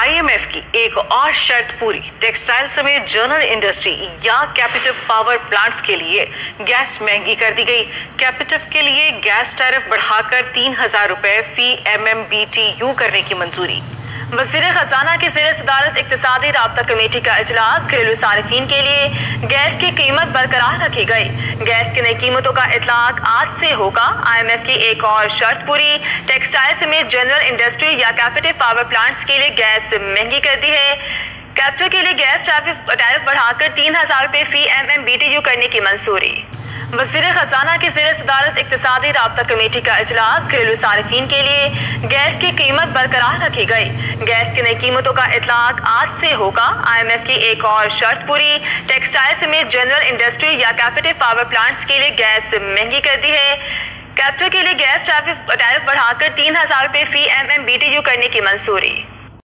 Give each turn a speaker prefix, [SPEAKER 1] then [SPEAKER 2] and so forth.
[SPEAKER 1] IMF की एक और शर्त पूरी। टेक्सटाइल समेत जनरल इंडस्ट्री या कैपिटिव पावर प्लांट्स के लिए गैस महंगी कर दी गई। कैपिटिव के लिए गैस टैरिफ बढ़ाकर 3,000 रुपए फी MMBTU करने की मंजूरी।
[SPEAKER 2] वज़ीर खजाना की ज़ेर सदारत इक्तिसादी राब्ता कमेटी का इजलास। घरेलू सारिफीन के लिए गैस की कीमत बरकरार रखी गई। गैस की नई कीमतों का इतलाक आज से होगा। IMF की एक और शर्त पूरी। टेक्सटाइल समेत जनरल इंडस्ट्री या कैपिटिव पावर प्लांट्स के लिए गैस महंगी कर दी है। कैपिटल के लिए गैस टैरिफ बढ़ाकर 3,000 रुपए फी MMBTU करने की मंजूरी। वज़ीर खजाना की ज़ेर सदारत इक्तिसादी राब्ता कमेटी का इजलास। घरेलू सारिफीन के लिए गैस की कीमत बरकरार रखी गई। गैस की नई कीमतों का इतलाक आज से होगा। IMF की एक और शर्त पूरी। टेक्सटाइल समेत जनरल इंडस्ट्री या कैपिटिव पावर प्लांट्स के लिए गैस महंगी कर दी है। कैपिटल के लिए गैस टैरिफ बढ़ाकर 3,000 रुपए फी MMBTU करने की मंजूरी।